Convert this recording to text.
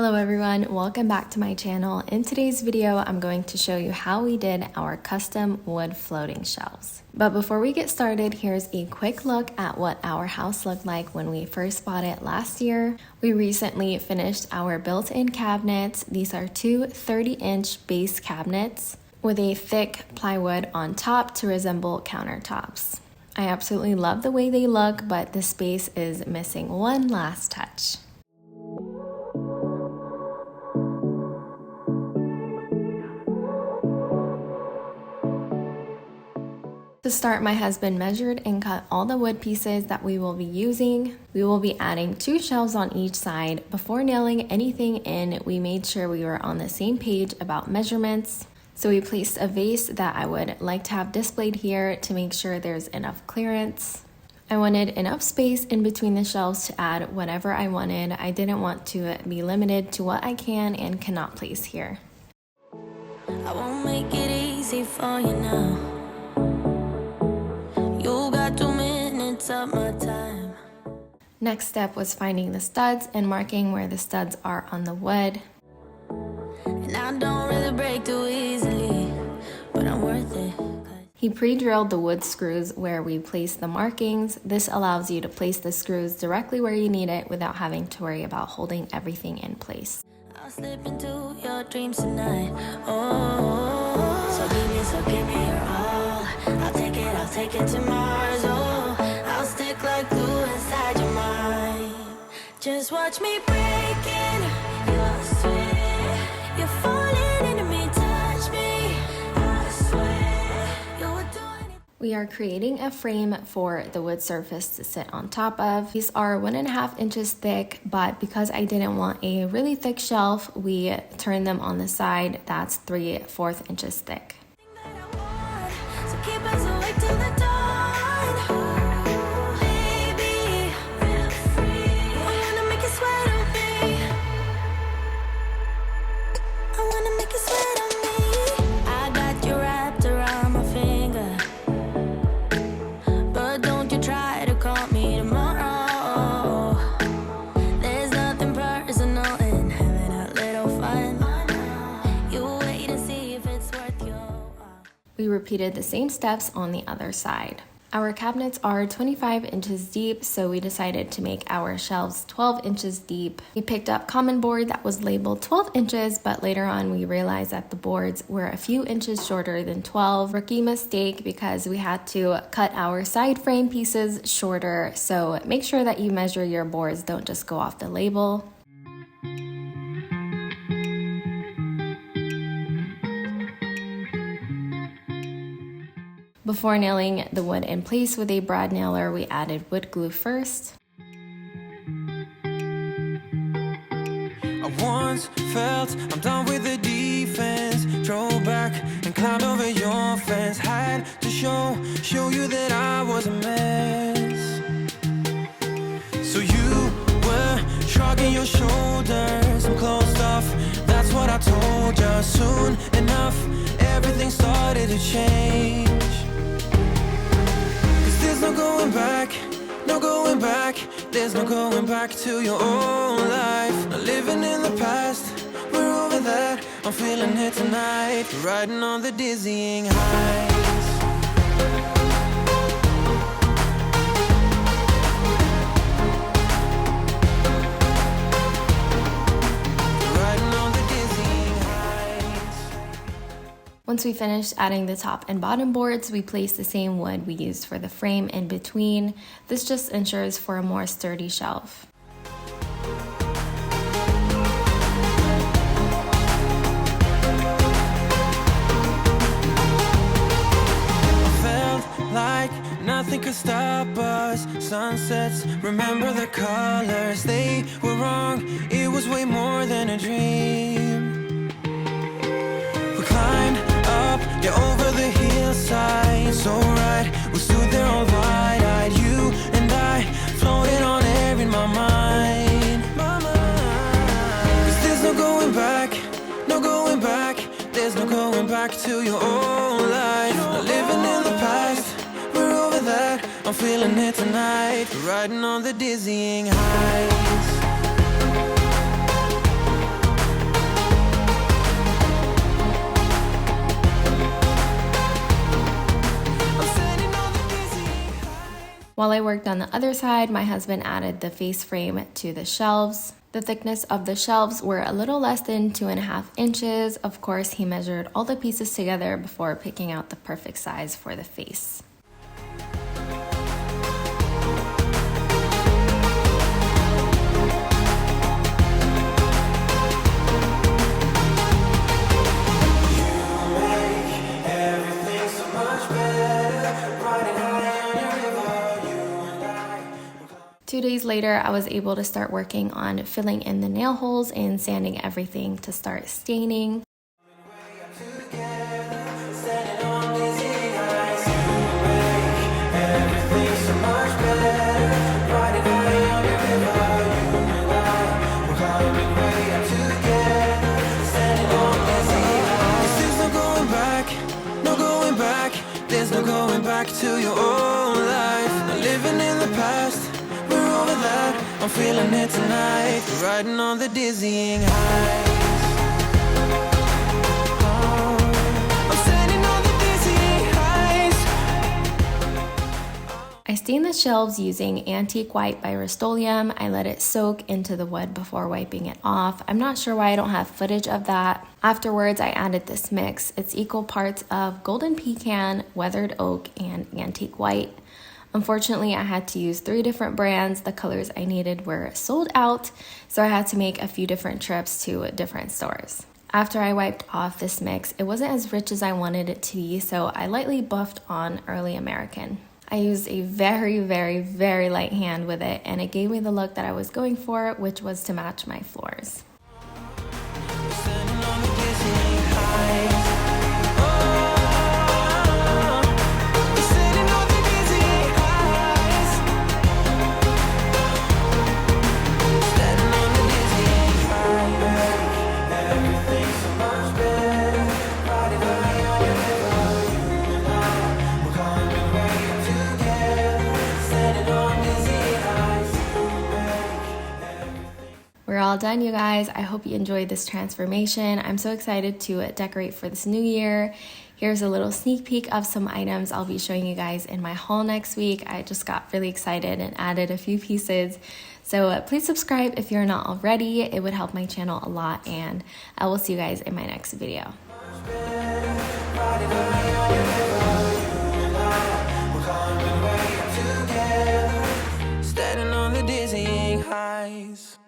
Hello everyone, welcome back to my channel. In today's video, I'm going to show you how we did our custom wood floating shelves. But before we get started, here's a quick look at what our house looked like when we first bought it last year. We recently finished our built-in cabinets. These are two 30-inch base cabinets with a thick plywood on top to resemble countertops. I absolutely love the way they look, but the space is missing one last touch. To start, my husband measured and cut all the wood pieces that we will be using. We will be adding 2 shelves on each side. Before nailing anything in, we made sure we were on the same page about measurements. So we placed a vase that I would like to have displayed here to make sure there's enough clearance. I wanted enough space in between the shelves to add whatever I wanted. I didn't want to be limited to what I can and cannot place here. I won't make it easy for you now. You got 2 minutes of my time. Next step was finding the studs and marking where the studs are on the wood. And I don't really break too easily, but I'm worth it. He pre-drilled the wood screws where we placed the markings. This allows you to place the screws directly where you need it without having to worry about holding everything in place. I'll slip into your dreams tonight. Oh, so give me your all. I'll take it to Mars. Oh, I'll stick like glue inside your mind. Just watch me breaking your sweat. You're falling into me, touch me. I swear you're doing it. We are creating a frame for the wood surface to sit on top of. These are 1.5 inches thick, but because I didn't want a really thick shelf, we turned them on the side. That's 3/4 inches thick. So keep us awake till the dawn. Baby, feel free. I wanna make you sweat on me. I wanna make you sweat on me. I got you wrapped around my finger, but don't you try to call me tomorrow. There's nothing personal in having a little fun. You wait and see if it's worth your while. We repeated the same steps on the other side. Our cabinets are 25 inches deep, so we decided to make our shelves 12 inches deep. We picked up common board that was labeled 12 inches, but later on we realized that the boards were a few inches shorter than 12. Rookie mistake because we had to cut our side frame pieces shorter, so make sure that you measure your boards, don't just go off the label. Before nailing the wood in place with a brad nailer, we added wood glue first. I once felt I'm done with the defense. Drove back and climbed over your fence. Had to show you that I was a mess. So you were shrugging your shoulders and closed off. That's what I told you. Soon enough, everything started to change. There's no going back, no going back. There's no going back to your old life. Not living in the past, we're over that. I'm feeling it tonight, riding on the dizzying heights. Riding on the dizzying heights. Once we finished adding the top and bottom boards, we placed the same wood we used for the frame in between. This just ensures for a more sturdy shelf. Felt like nothing could stop us. Sunsets, remember the colors. They were wrong, it was way more than a dream. We climbed up, yeah, over the hillside. So right, we stood there all wide-eyed. You and I floated on air in my mind. 'Cause there's no going back, no going back. There's no going back to your old life. Not living in the past, we're over that. I'm feeling it tonight, riding on the dizzying heights. While I worked on the other side, my husband added the face frame to the shelves. The thickness of the shelves were a little less than 2.5 inches. Of course, he measured all the pieces together before picking out the perfect size for the face. Two days later, I was able to start working on filling in the nail holes and sanding everything to start staining. There's no going back to your old life. Not living in the past. I'm feeling it tonight, riding on the dizzying heights. I'm standing on the dizzying heights. I stained the shelves using Antique White by Rust-Oleum. I let it soak into the wood before wiping it off. I'm not sure why I don't have footage of that. Afterwards, I added this mix. It's equal parts of golden pecan, weathered oak, and antique white. Unfortunately, I had to use 3 different brands. The colors I needed were sold out, so I had to make a few different trips to different stores. After I wiped off this mix, it wasn't as rich as I wanted it to be, so I lightly buffed on Early American. I used a very, very, very light hand with it, and it gave me the look that I was going for, which was to match my floors. We're all done, you guys. I hope you enjoyed this transformation. I'm so excited to decorate for this new year. Here's a little sneak peek of some items I'll be showing you guys in my haul next week. I just got really excited and added a few pieces. So please subscribe if you're not already. It would help my channel a lot, and I will see you guys in my next video. Standing on the dizzying heights.